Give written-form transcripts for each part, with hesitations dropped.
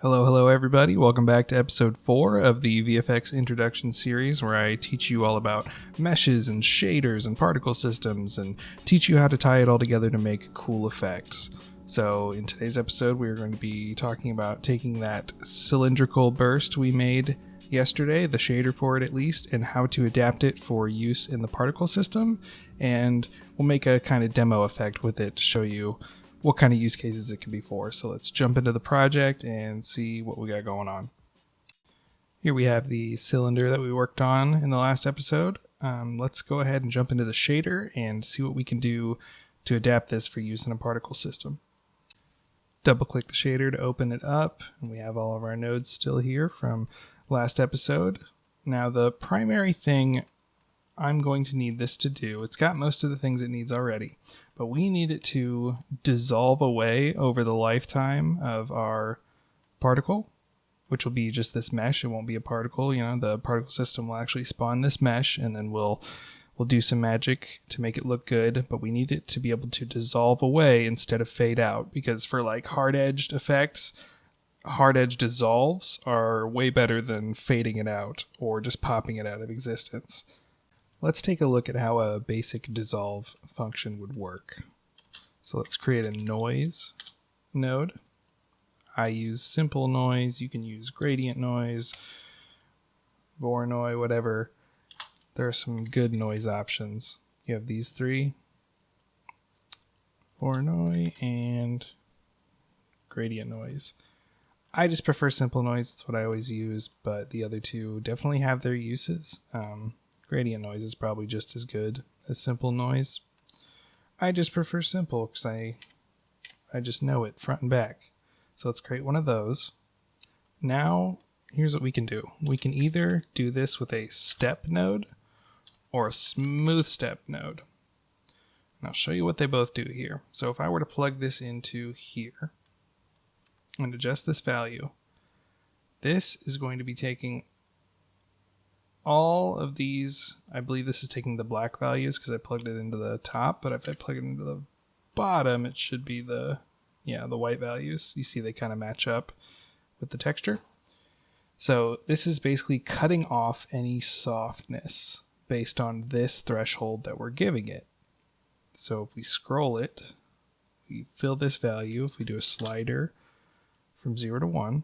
Hello everybody. Welcome back to episode 4 of the VFX introduction series, where I teach you all about meshes and shaders and particle systems and teach you how to tie it all together to make cool effects. So in today's episode, we're going to be talking about taking that cylindrical burst we made yesterday, the shader for it at least, and how to adapt it for use in the particle system. And we'll make a kind of demo effect with it to show you what kind of use cases it can be for. So let's jump into the project and see what we got going on. Here we have the cylinder that we worked on in the last episode. Let's go ahead and jump into the shader and see what we can do to adapt this for use in a particle system. Double click the shader to open it up, and we have all of our nodes still here from last episode. Now the primary thing I'm going to need this to do, it's got most of the things it needs already, but we need it to dissolve away over the lifetime of our particle, which will be just this mesh. It won't be a particle. The particle system will actually spawn this mesh, and then we'll do some magic to make it look good, but we need it to be able to dissolve away instead of fade out, because for like hard-edged effects, hard-edge dissolves are way better than fading it out or just popping it out of existence. Let's take a look at how a basic dissolve function would work. So let's create a noise node. I use simple noise. You can use gradient noise, Voronoi, whatever. There are some good noise options. You have these three, Voronoi and gradient noise. I just prefer simple noise. That's what I always use, but the other two definitely have their uses. Gradient noise is probably just as good as simple noise. I just prefer simple because I just know it front and back. So let's create one of those. Now, here's what we can do. We can either do this with a step node or a smooth step node. And I'll show you what they both do here. So if I were to plug this into here and adjust this value, this is going to be taking all of these. I believe this is taking the black values because I plugged it into the top, but if I plug it into the bottom, it should be the white values. You see they kind of match up with the texture. So this is basically cutting off any softness based on this threshold that we're giving it. So if we scroll it, we fill this value. If we do a slider from 0 to 1,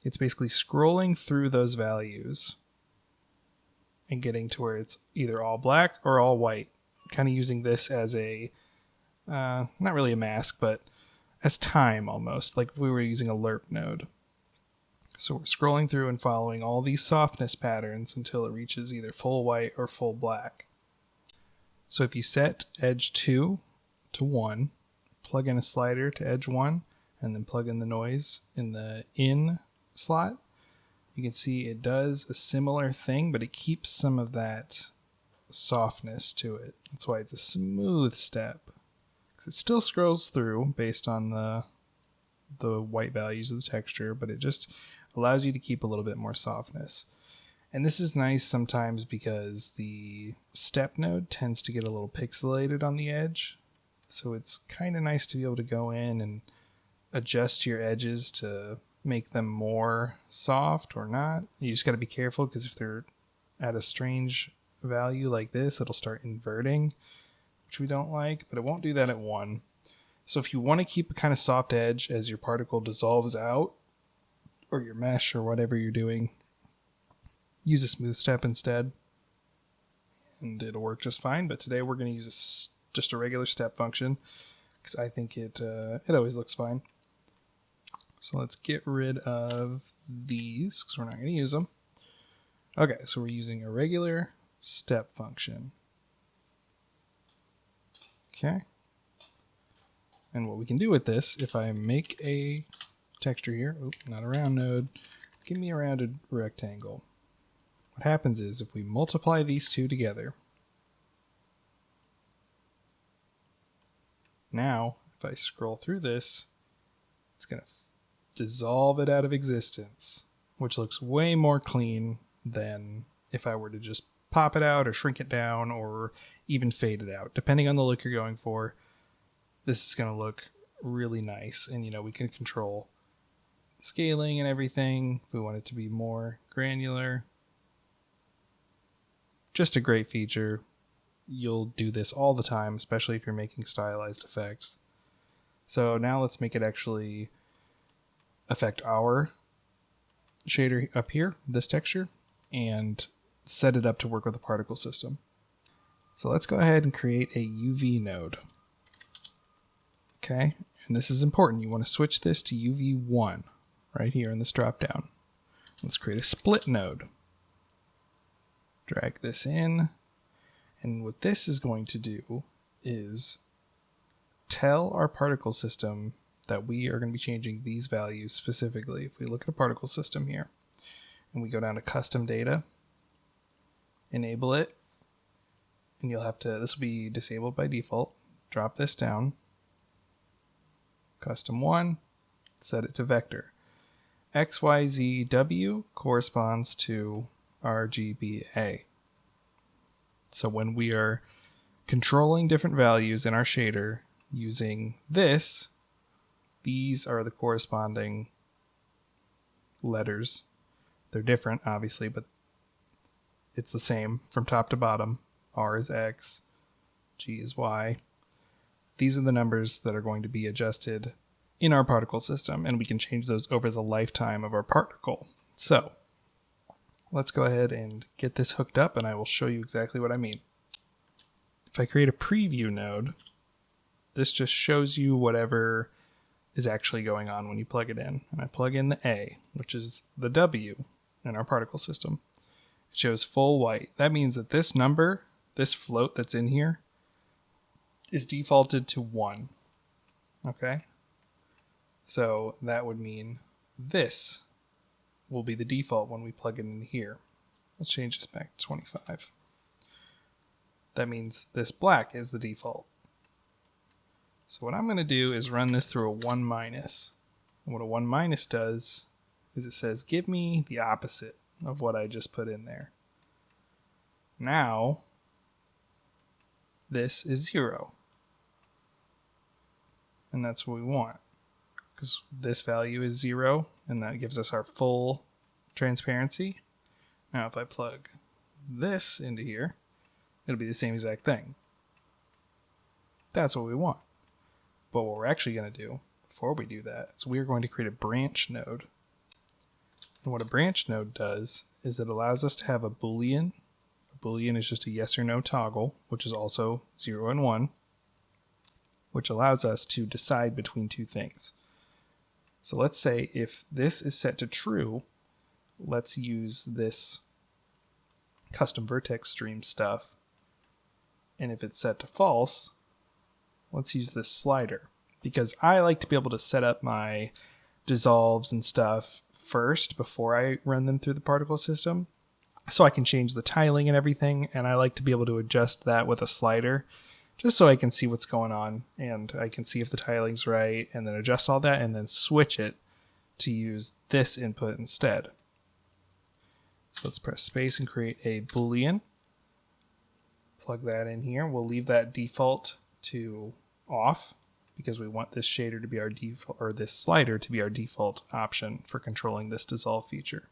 it's basically scrolling through those values and getting to where it's either all black or all white. Kind of using this as a, not really a mask, but as time almost, like if we were using a lerp node. So we're scrolling through and following all these softness patterns until it reaches either full white or full black. So if you set edge 2 to 1, plug in a slider to edge 1, and then plug in the noise in the in slot, you can see it does a similar thing, but it keeps some of that softness to it. That's why it's a smooth step, because it still scrolls through based on the white values of the texture, but it just allows you to keep a little bit more softness. And this is nice sometimes because the step node tends to get a little pixelated on the edge, so it's kind of nice to be able to go in and adjust your edges to make them more soft or not. You just got to be careful, because if they're at a strange value like this, it'll start inverting, which we don't like, but it won't do that at 1. So if you want to keep a kind of soft edge as your particle dissolves out, or your mesh or whatever you're doing, use a smooth step instead, and it'll work just fine. But today we're going to use just a regular step function, because I think it always looks fine. So let's get rid of these, because we're not going to use them. Okay, so we're using a regular step function. Okay. And what we can do with this, if I make a texture here, not a round node, give me a rounded rectangle. What happens is if we multiply these two together, now if I scroll through this, it's going to dissolve it out of existence, which looks way more clean than if I were to just pop it out or shrink it down or even fade it out. Depending on the look you're going for, this is going to look really nice. And we can control scaling and everything. If we want it to be more granular. Just a great feature. You'll do this all the time, especially if you're making stylized effects. So now let's make it actually affect our shader up here, this texture, and set it up to work with the particle system. So let's go ahead and create a UV node. Okay, and this is important. You want to switch this to UV1 right here in this drop down. Let's create a split node. Drag this in, and what this is going to do is tell our particle system that we are going to be changing these values specifically. If we look at a particle system here, and we go down to custom data, enable it, and you'll have to, this will be disabled by default, drop this down, custom 1, set it to vector. XYZW corresponds to RGBA. So when we are controlling different values in our shader using this, these are the corresponding letters. They're different, obviously, but it's the same from top to bottom. R is X, G is Y. These are the numbers that are going to be adjusted in our particle system, and we can change those over the lifetime of our particle. So let's go ahead and get this hooked up, and I will show you exactly what I mean. If I create a preview node, this just shows you whatever is actually going on when you plug it in. And I plug in the A, which is the W in our particle system. It shows full white. That means that this number, this float that's in here, is defaulted to 1. Okay? So that would mean this will be the default when we plug it in here. Let's change this back to 25. That means this black is the default. So what I'm going to do is run this through a 1 minus. And what a 1 minus does is it says, give me the opposite of what I just put in there. Now, this is 0. And that's what we want, because this value is 0, and that gives us our full transparency. Now if I plug this into here, it'll be the same exact thing. That's what we want. But what we're actually going to do before we do that is we're going to create a branch node. And what a branch node does is it allows us to have a Boolean. A Boolean is just a yes or no toggle, which is also 0 and 1, which allows us to decide between two things. So let's say if this is set to true, let's use this custom vertex stream stuff. And if it's set to false, let's use this slider, because I like to be able to set up my dissolves and stuff first before I run them through the particle system, so I can change the tiling and everything, and I like to be able to adjust that with a slider just so I can see what's going on, and I can see if the tiling's right, and then adjust all that, and then switch it to use this input instead. So let's press space and create a Boolean. Plug that in here. We'll leave that default to off because we want this shader to be our default, or this slider to be our default option for controlling this dissolve feature.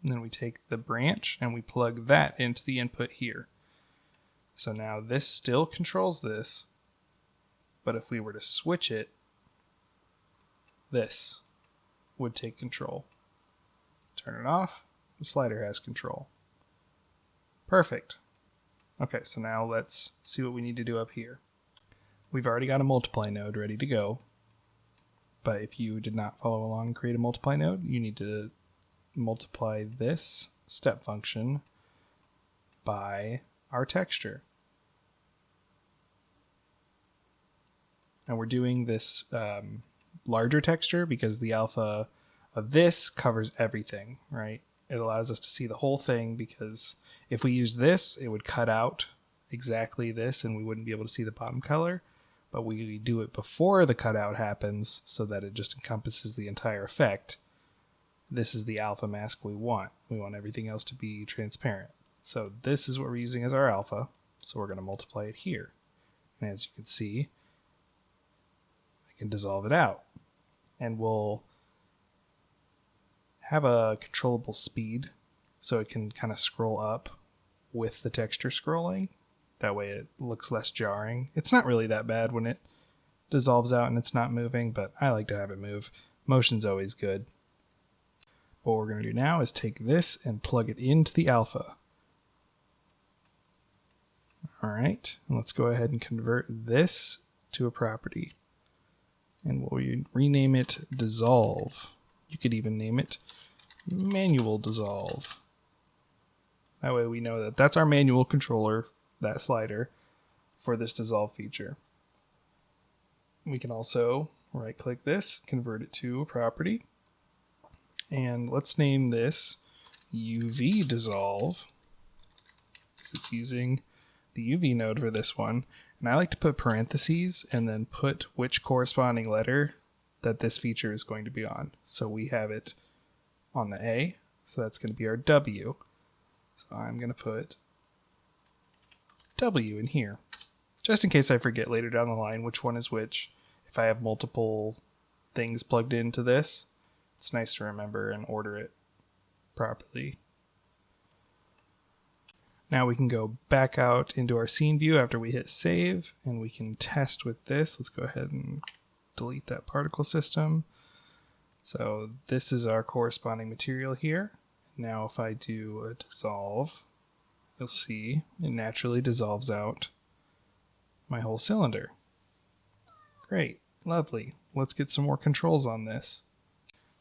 And then we take the branch and we plug that into the input here. So now this still controls this, but if we were to switch it, this would take control. Turn it off, the slider has control. Perfect. Okay, so now let's see what we need to do up here. We've already got a multiply node ready to go, but if you did not follow along and create a multiply node, you need to multiply this step function by our texture. And we're doing this larger texture because the alpha of this covers everything, right? It allows us to see the whole thing, because if we use this, it would cut out exactly this and we wouldn't be able to see the bottom color. But we do it before the cutout happens so that it just encompasses the entire effect. This is the alpha mask we want. We want everything else to be transparent. So this is what we're using as our alpha. So we're going to multiply it here. And as you can see, I can dissolve it out. And we'll have a controllable speed so it can kind of scroll up with the texture scrolling. That way it looks less jarring. It's not really that bad when it dissolves out and it's not moving, but I like to have it move. Motion's always good. What we're going to do now is take this and plug it into the alpha. Alright, let's go ahead and convert this to a property. And we'll rename it Dissolve. You could even name it Manual Dissolve. That way we know that that's our manual controller, that slider, for this dissolve feature. We can also right click this, convert it to a property, and let's name this UV Dissolve, because it's using the UV node for this one. And I like to put parentheses and then put which corresponding letter that this feature is going to be on. So we have it on the A, so that's going to be our W. So I'm going to put W in here, just in case I forget later down the line which one is which. If I have multiple things plugged into this, it's nice to remember and order it properly. Now we can go back out into our scene view after we hit save, and we can test with this. Let's go ahead and delete that particle system. So this is our corresponding material here. Now if I do a dissolve, you'll see it naturally dissolves out my whole cylinder. Great, lovely. Let's get some more controls on this.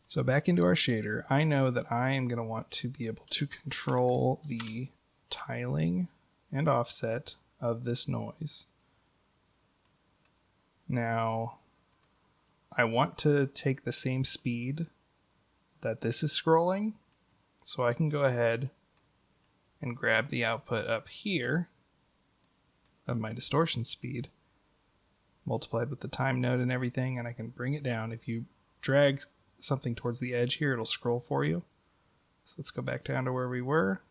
So back into our shader, I know that I am going to want to be able to control the tiling and offset of this noise. Now, I want to take the same speed that this is scrolling, so I can go ahead and grab the output up here of my distortion speed, multiplied with the time node and everything, and I can bring it down. If you drag something towards the edge here, it'll scroll for you. So let's go back down to where we were,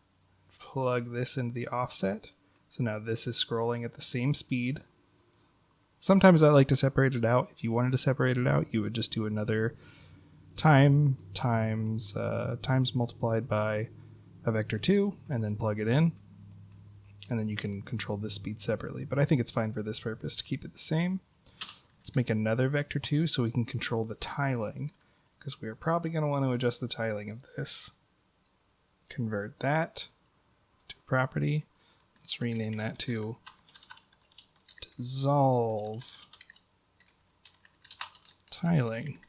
plug this into the offset. So now this is scrolling at the same speed. Sometimes I like to separate it out. If you wanted to separate it out, you would just do another time times multiplied by a vector 2 and then plug it in. And then you can control this speed separately. But I think it's fine for this purpose to keep it the same. Let's make another vector 2 so we can control the tiling, because we are probably going to want to adjust the tiling of this. Convert that to property. Let's rename that to Dissolve Tiling.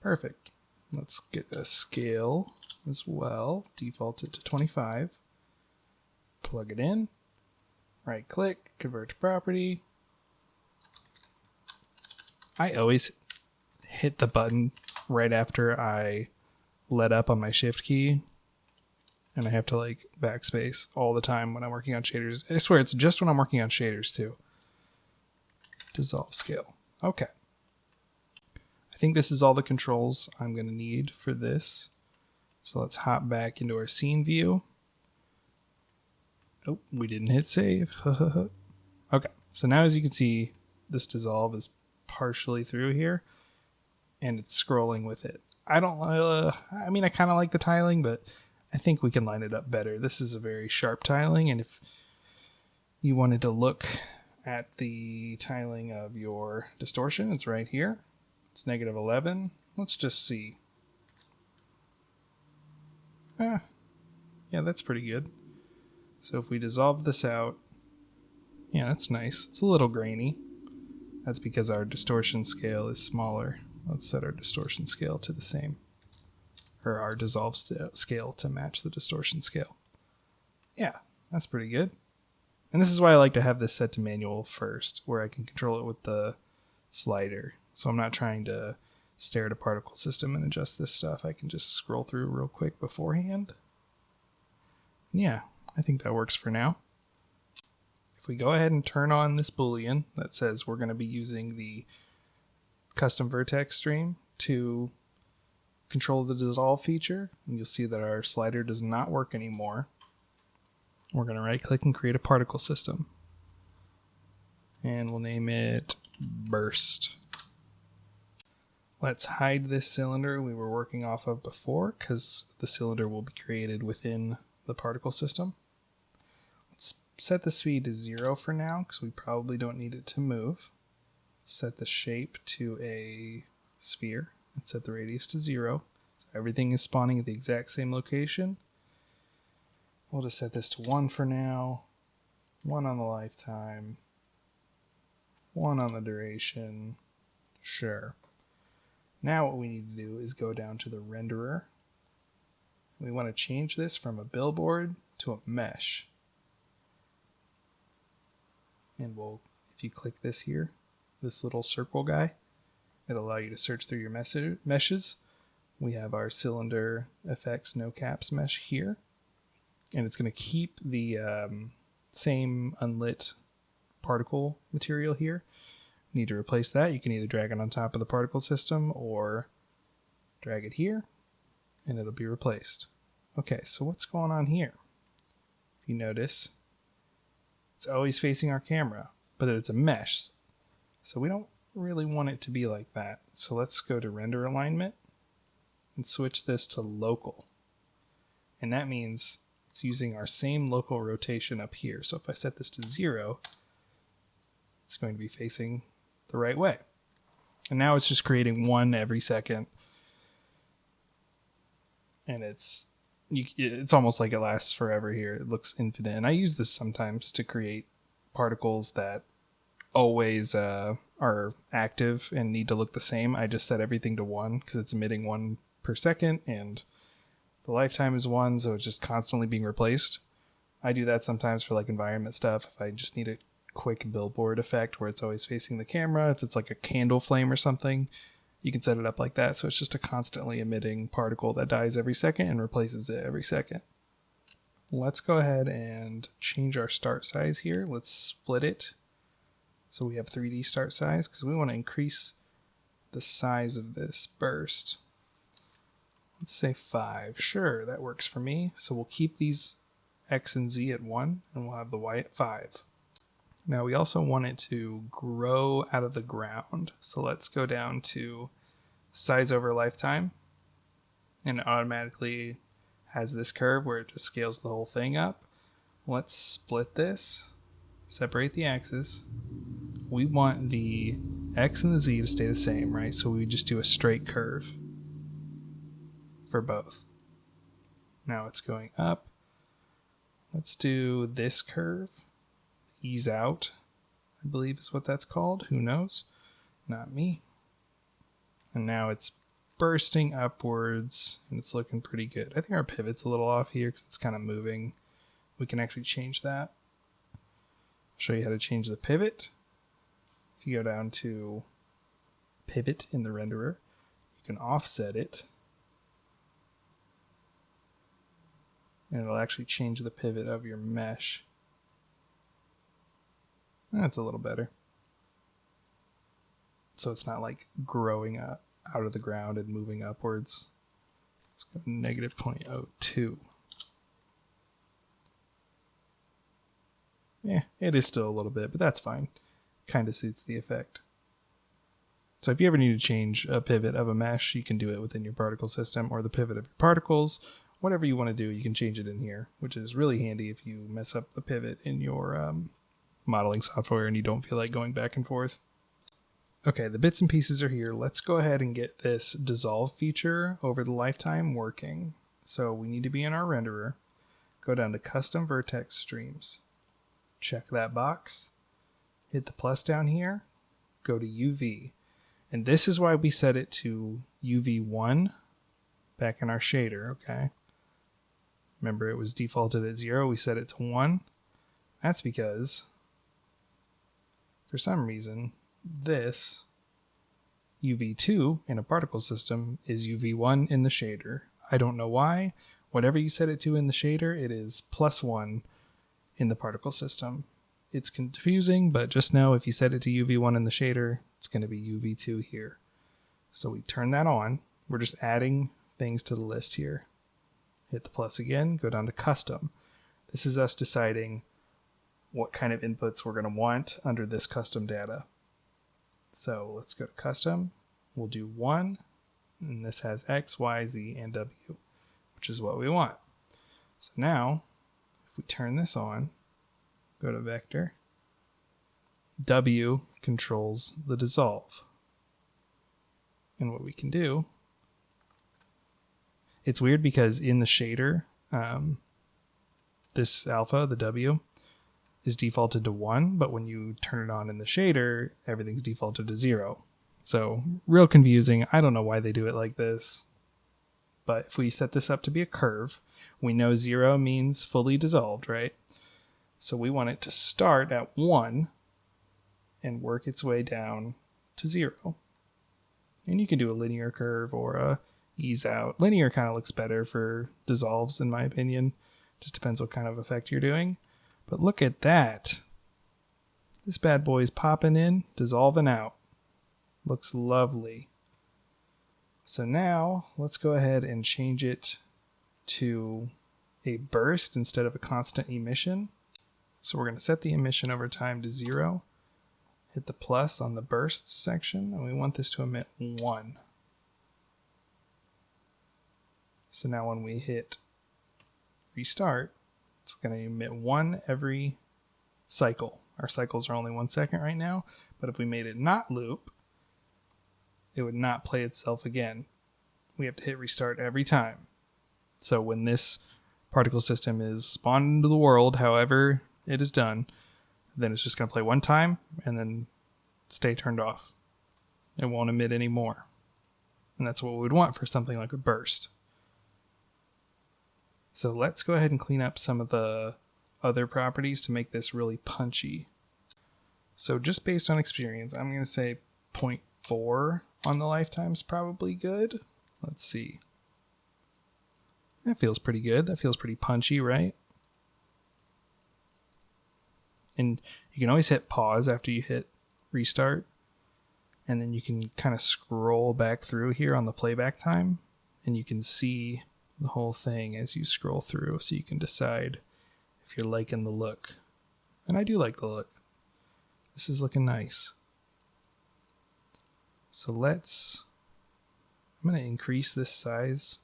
Perfect. Let's get a scale as well. Default it to 25. Plug it in. Right click, convert to property. I always hit the button right after I let up on my shift key, and I have to like backspace all the time when I'm working on shaders. I swear it's just when I'm working on shaders too. Dissolve scale. Okay. I think this is all the controls I'm going to need for this. So let's hop back into our scene view. Oh, we didn't hit save. Okay, so now as you can see, this dissolve is partially through here, and it's scrolling with it. I mean, I kind of like the tiling, but I think we can line it up better. This is a very sharp tiling, and if you wanted to look at the tiling of your distortion, it's right here. It's -11. Let's just see. Yeah, that's pretty good. So if we dissolve this out, yeah, that's nice. It's a little grainy. That's because our distortion scale is smaller. Let's set our distortion scale to the same, or our dissolve scale to match the distortion scale. Yeah, that's pretty good. And this is why I like to have this set to manual first, where I can control it with the slider. So I'm not trying to stare at a particle system and adjust this stuff. I can just scroll through real quick beforehand. Yeah, I think that works for now. If we go ahead and turn on this Boolean that says we're going to be using the custom vertex stream to control the dissolve feature, and you'll see that our slider does not work anymore. We're going to right click and create a particle system. And we'll name it Burst. Let's hide this cylinder we were working off of before, because the cylinder will be created within the particle system. Let's set the speed to 0 for now, because we probably don't need it to move. Let's set the shape to a sphere and set the radius to 0. So everything is spawning at the exact same location. We'll just set this to 1 for now. 1 on the lifetime. 1 on the duration. Sure. Now what we need to do is go down to the renderer. We want to change this from a billboard to a mesh. And if you click this here, this little circle guy, it'll allow you to search through your meshes. We have our cylinder FX no caps mesh here. And it's going to keep the same unlit particle material here. Need to replace that. You can either drag it on top of the particle system or drag it here and it'll be replaced. Okay, so what's going on here? If you notice, it's always facing our camera, but it's a mesh. So we don't really want it to be like that. So let's go to render alignment and switch this to local. And that means it's using our same local rotation up here. So if I set this to 0, it's going to be facing the right way. And now it's just creating 1 every second. And it's almost like it lasts forever here. It looks infinite. And I use this sometimes to create particles that always are active and need to look the same. I just set everything to 1 because it's emitting 1 per second and the lifetime is 1, so it's just constantly being replaced. I do that sometimes for like environment stuff. If I just need a quick billboard effect where it's always facing the camera, if it's like a candle flame or something, you can set it up like that. So it's just a constantly emitting particle that dies every second and replaces it every second. Let's go ahead and change our start size here. Let's split it so we have 3D start size because we want to increase the size of this burst. Let's say 5. Sure, that works for me. So we'll keep these X and Z at 1 and we'll have the Y at 5. Now we also want it to grow out of the ground. So let's go down to size over lifetime. And it automatically has this curve where it just scales the whole thing up. Let's split this, separate the axes. We want the X and the Z to stay the same, right? So we just do a straight curve for both. Now it's going up. Let's do this curve. Ease out, I believe is what that's called. Who knows? Not me. And now it's bursting upwards and it's looking pretty good. I think our pivot's a little off here because it's kind of moving. We can actually change that. I'll show you how to change the pivot. If you go down to pivot in the renderer, you can offset it. And it'll actually change the pivot of your mesh. That's a little better. So it's not like growing up out of the ground and moving upwards. Let's go negative 0.02. Yeah, it is still a little bit, but that's fine. Kind of suits the effect. So if you ever need to change a pivot of a mesh, you can do it within your particle system or the pivot of your particles. Whatever you want to do, you can change it in here, which is really handy if you mess up the pivot in your modeling software and you don't feel like going back and forth. Okay, the bits and pieces are here. Let's go ahead and get this dissolve feature over the lifetime working. So we need to be in our renderer, go down to custom vertex streams, check that box, hit the plus down here, go to UV. And this is why we set it to UV1 back in our shader, okay? Remember it was defaulted at 0, we set it to 1. That's because for some reason this UV2 in a particle system is UV1 in the shader. I don't know why. Whatever you set it to in the shader, it is +1 in the particle system. It's confusing, but just know if you set it to UV1 in the shader, it's going to be UV2 here. So we turn that on. We're just adding things to the list here. Hit the plus again, go down to custom. This is us deciding what kind of inputs we're going to want under this custom data. So let's go to custom, we'll do 1, and this has X, Y, Z, and W, which is what we want. So now, if we turn this on, go to vector, W controls the dissolve. And what we can do, it's weird because in the shader, this alpha, the W, is defaulted to 1, but when you turn it on in the shader, everything's defaulted to 0. So real confusing. I don't know why they do it like this. But if we set this up to be a curve, we know 0 means fully dissolved, right? So we want it to start at 1 and work its way down to 0. And you can do a linear curve or a ease out. Linear kind of looks better for dissolves, in my opinion. Just depends what kind of effect you're doing. But look at that. This bad boy's popping in, dissolving out. Looks lovely. So now let's go ahead and change it to a burst instead of a constant emission. So we're going to set the emission over time to 0. Hit the plus on the bursts section, and we want this to emit 1. So now when we hit restart, it's going to emit 1 every cycle. Our cycles are only 1 second right now, but if we made it not loop, it would not play itself again. We have to hit restart every time. So when this particle system is spawned into the world, however it is done, then it's just going to play 1 time and then stay turned off. It won't emit any more. And that's what we would want for something like a burst. So let's go ahead and clean up some of the other properties to make this really punchy. So just based on experience, I'm going to say 0.4 on the lifetime is probably good. Let's see. That feels pretty good. That feels pretty punchy, right? And you can always hit pause after you hit restart. And then you can kind of scroll back through here on the playback time. And you can see the whole thing as you scroll through, so you can decide if you're liking the look. And I do like the look. This is looking nice. So I'm going to increase this size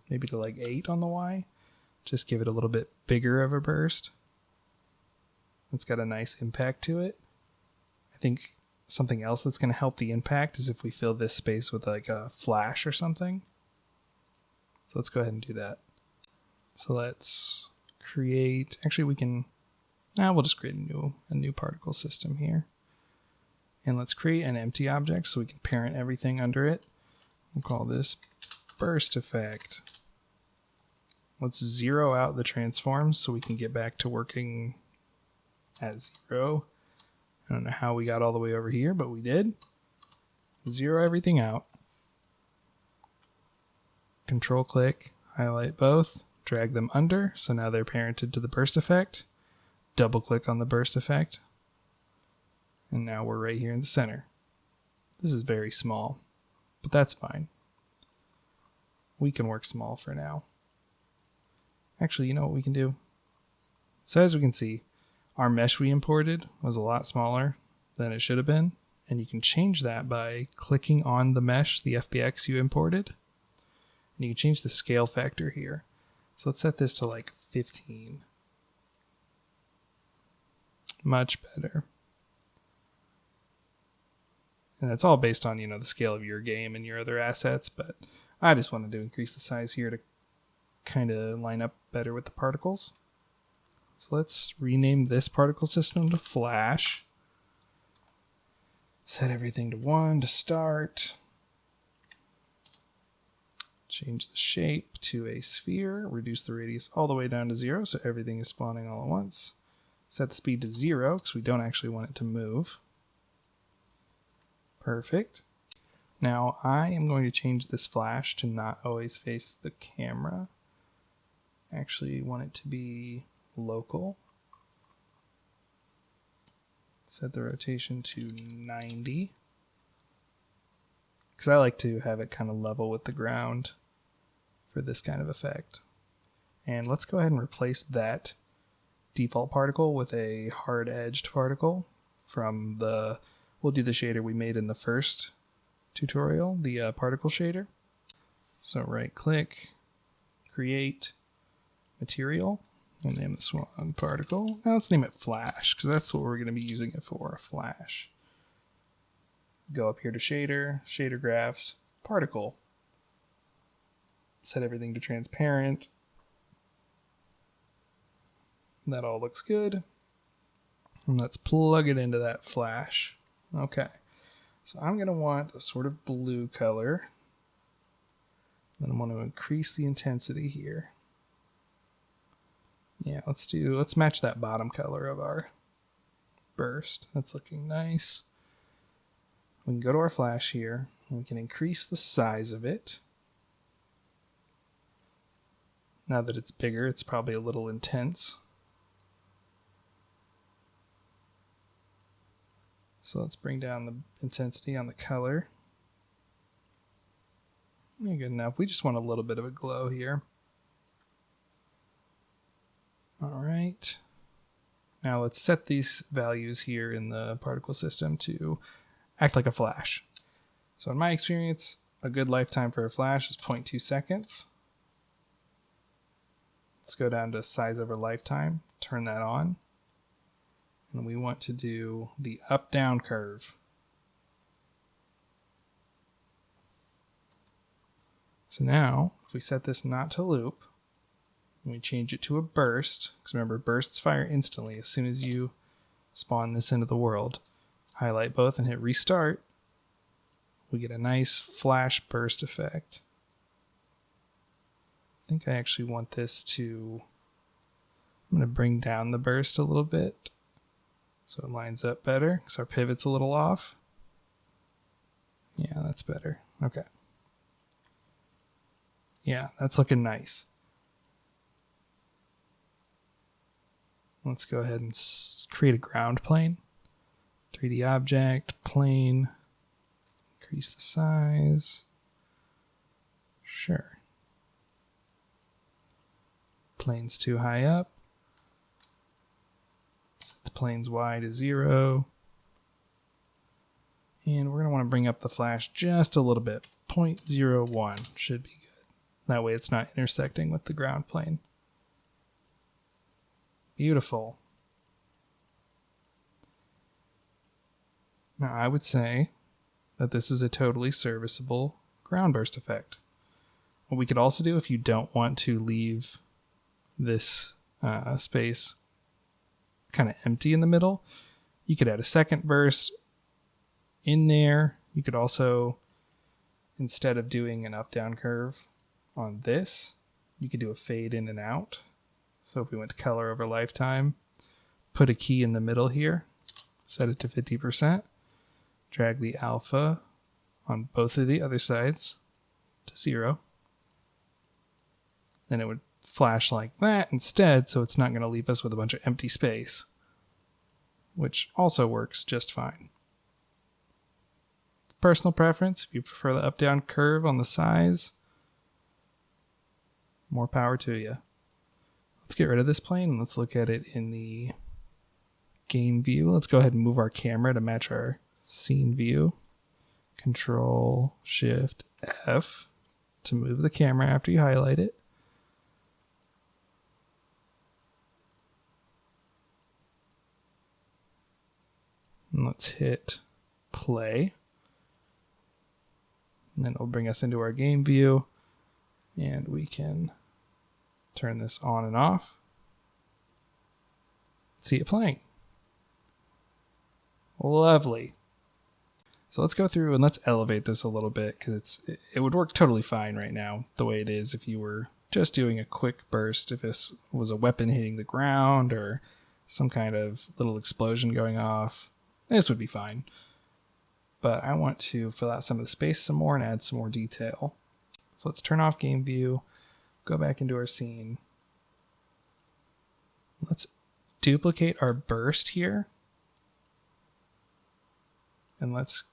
maybe to like 8 on the Y. Just give it a little bit bigger of a burst. It's got a nice impact to it. I think something else that's going to help the impact is if we fill this space with like a flash or something. So let's go ahead and do that. So let's create, actually we'll just create a new particle system here. And let's create an empty object so we can parent everything under it. We'll call this burst effect. Let's 0 out the transforms so we can get back to working at 0. I don't know how we got all the way over here, but we did. 0 everything out. Control click, highlight both, drag them under, so now they're parented to the burst effect. Double click on the burst effect. And now we're right here in the center. This is very small, but that's fine. We can work small for now. Actually, you know what we can do? So as we can see, our mesh we imported was a lot smaller than it should have been. And you can change that by clicking on the mesh, the FBX you imported. And you can change the scale factor here. So let's set this to like 15. Much better. And that's all based on, the scale of your game and your other assets, but I just wanted to increase the size here to kind of line up better with the particles. So let's rename this particle system to Flash. Set everything to 1 to start. Change the shape to a sphere. Reduce the radius all the way down to 0 so everything is spawning all at once. Set the speed to 0 because we don't actually want it to move. Perfect. Now I am going to change this flash to not always face the camera. Actually want it to be local. Set the rotation to 90. Because I like to have it kind of level with the ground for this kind of effect. And let's go ahead and replace that default particle with a hard edged particle from we'll do the shader we made in the first tutorial, the particle shader. So right click, create, material. We'll name this one particle. Now let's name it flash, because that's what we're going to be using it for, a flash. Go up here to shader, shader graphs, particle. Set everything to transparent. That all looks good. And let's plug it into that flash. Okay. So I'm going to want a sort of blue color. Then I want to increase the intensity here. Yeah, let's match that bottom color of our burst. That's looking nice. We can go to our flash here. We can increase the size of it. Now that it's bigger, it's probably a little intense. So let's bring down the intensity on the color. Yeah, good enough. We just want a little bit of a glow here. All right. Now let's set these values here in the particle system to act like a flash. So in my experience, a good lifetime for a flash is 0.2 seconds. Let's go down to size over lifetime, turn that on. And we want to do the up-down curve. So now, if we set this not to loop, and we change it to a burst, because remember, bursts fire instantly as soon as you spawn this into the world. Highlight both and hit restart. We get a nice flash burst effect. I think I actually want this to... I'm going to bring down the burst a little bit so it lines up better, because our pivot's a little off. Yeah, that's better. Okay. Yeah, that's looking nice. Let's go ahead and create a ground plane. 3D object, plane, increase the size. Sure. Plane's too high up. Set the plane's Y to 0. And we're going to want to bring up the flash just a little bit. 0.01 should be good. That way it's not intersecting with the ground plane. Beautiful. Now I would say that this is a totally serviceable ground burst effect. What we could also do, if you don't want to leave this space kind of empty in the middle, you could add a second burst in there. You could also, instead of doing an up-down curve on this, you could do a fade in and out. So if we went to color over lifetime, put a key in the middle here, set it to 50%, drag the alpha on both of the other sides to 0. Then it would flash like that instead, so it's not going to leave us with a bunch of empty space, which also works just fine. Personal preference, if you prefer the up-down curve on the size, more power to you. Let's get rid of this plane and let's look at it in the game view. Let's go ahead and move our camera to match our scene view. Control Shift F to move the camera after you highlight it. And let's hit play. And then it'll bring us into our game view. And we can turn this on and off. See it playing. Lovely. So let's go through and let's elevate this a little bit, because it would work totally fine right now the way it is if you were just doing a quick burst. If this was a weapon hitting the ground or some kind of little explosion going off, this would be fine. But I want to fill out some of the space some more and add some more detail. So let's turn off game view, go back into our scene. Let's duplicate our burst here. And let's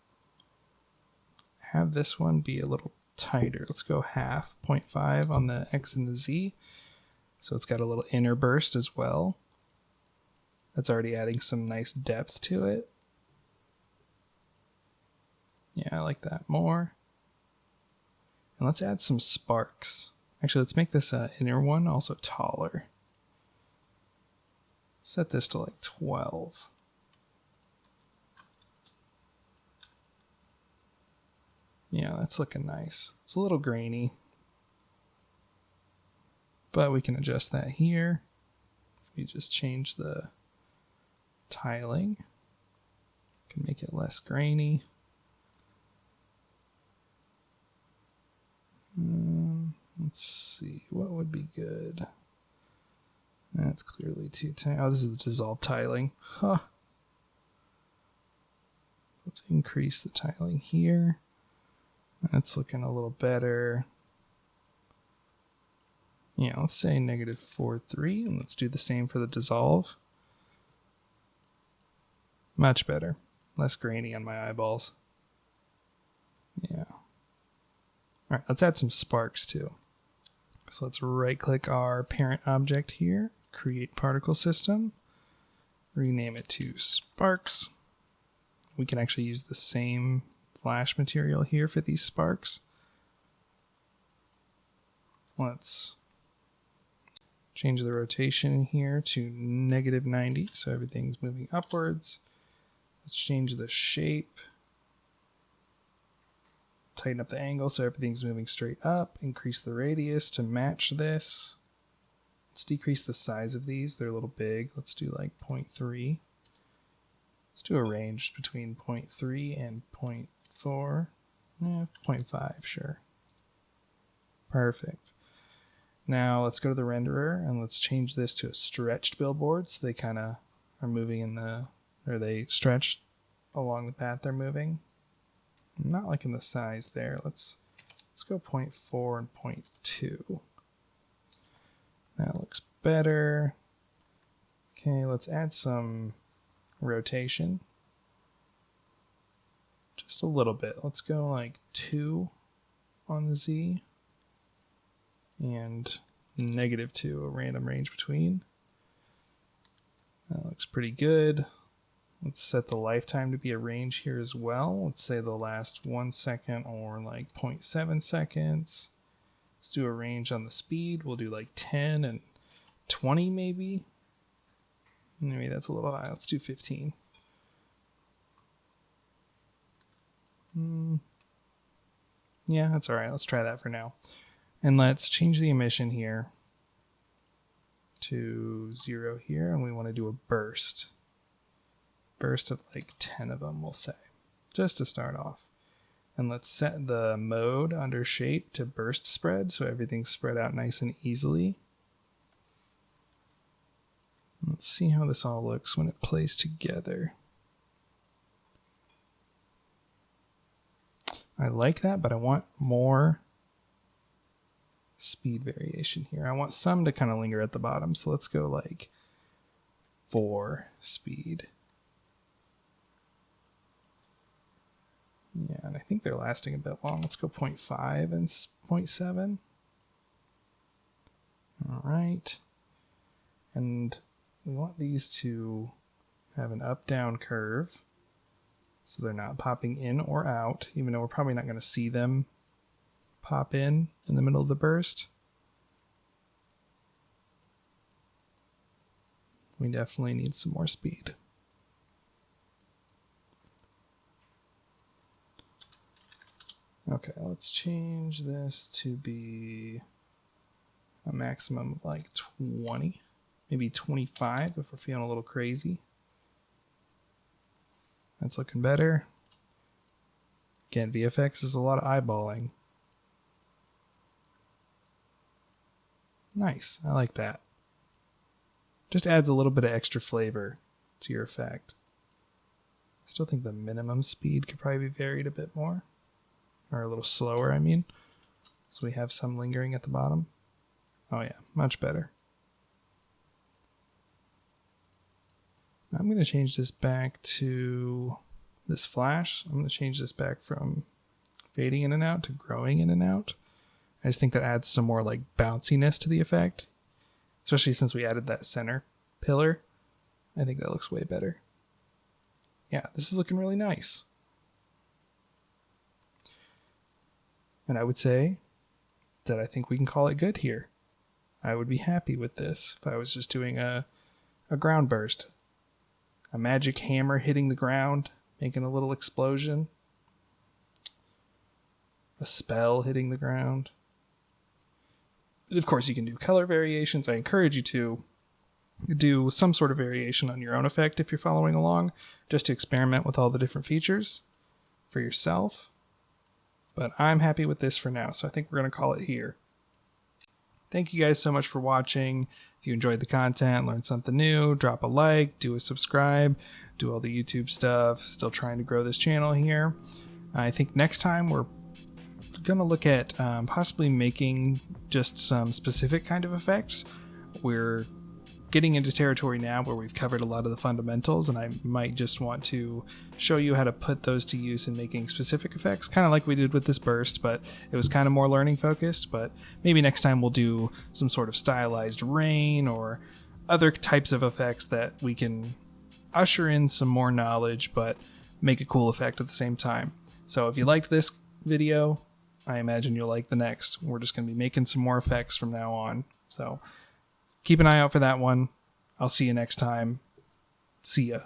have this one be a little tighter. Let's go half, 0.5 on the X and the Z. So it's got a little inner burst as well. That's already adding some nice depth to it. Yeah, I like that more. And let's add some sparks. Actually, let's make this inner one also taller. Set this to like 12. Yeah, that's looking nice. It's a little grainy, but we can adjust that here. If we just change the tiling, can make it less grainy. Let's see, what would be good? That's clearly too tiny. Oh, this is the dissolved tiling. Huh. Let's increase the tiling here. That's looking a little better. Yeah, let's say -4.3, and let's do the same for the dissolve. Much better. Less grainy on my eyeballs. Yeah. All right, let's add some sparks too. So let's right-click our parent object here, create particle system, rename it to sparks. We can actually use the same flash material here for these sparks. Let's change the rotation here to -90, so everything's moving upwards. Let's change the shape. Tighten up the angle so everything's moving straight up. Increase the radius to match this. Let's decrease the size of these. They're a little big. Let's do like 0.3. Let's do a range between 0.3 and 0.4. Yeah, 0.5, sure. Perfect. Now let's go to the renderer and let's change this to a stretched billboard so they kind of are moving in the, or they stretch along the path they're moving. I'm not liking the size there. Let's go 0.4 and 0.2. That looks better. Okay, let's add some rotation. Just a little bit. Let's go like 2 on the Z and -2, a random range between. That looks pretty good. Let's set the lifetime to be a range here as well. Let's say the last 1 second or like 0.7 seconds. Let's do a range on the speed. We'll do like 10 and 20 maybe. Maybe that's a little high. Let's do 15. Yeah, that's all right. Let's try that for now. And let's change the emission here to 0 here. And we want to do a burst. Burst of like 10 of them, we'll say, just to start off. And let's set the mode under shape to burst spread so everything's spread out nice and easily. Let's see how this all looks when it plays together. I like that, but I want more speed variation here. I want some to kind of linger at the bottom, so let's go like 4 speed. Yeah, and I think they're lasting a bit long. Let's go 0.5 and 0.7. All right. And we want these to have an up-down curve so they're not popping in or out, even though we're probably not going to see them pop in the middle of the burst. We definitely need some more speed. Okay, let's change this to be a maximum of like 20, maybe 25 if we're feeling a little crazy. That's looking better. Again, VFX is a lot of eyeballing. Nice, I like that. Just adds a little bit of extra flavor to your effect. I still think the minimum speed could probably be varied a bit more. Or a little slower, I mean. So we have some lingering at the bottom. Oh yeah, much better. I'm going to change this back to this flash. I'm going to change this back from fading in and out to growing in and out. I just think that adds some more like bounciness to the effect. Especially since we added that center pillar. I think that looks way better. Yeah, this is looking really nice. And I would say that I think we can call it good here. I would be happy with this if I was just doing a ground burst. A magic hammer hitting the ground, making a little explosion. A spell hitting the ground. Of course, you can do color variations. I encourage you to do some sort of variation on your own effect if you're following along, just to experiment with all the different features for yourself. But I'm happy with this for now, so I think we're going to call it here. Thank you guys so much for watching. If you enjoyed the content, learned something new, drop a like, do a subscribe, do all the YouTube stuff. Still trying to grow this channel here. I think next time we're going to look at possibly making just some specific kind of effects. We're getting into territory now where we've covered a lot of the fundamentals, and I might just want to show you how to put those to use in making specific effects, kind of like we did with this burst, but it was kind of more learning focused. But maybe next time we'll do some sort of stylized rain or other types of effects that we can usher in some more knowledge but make a cool effect at the same time. So if you liked this video, I imagine you'll like the next. We're just going to be making some more effects from now on. So keep an eye out for that one. I'll see you next time. See ya.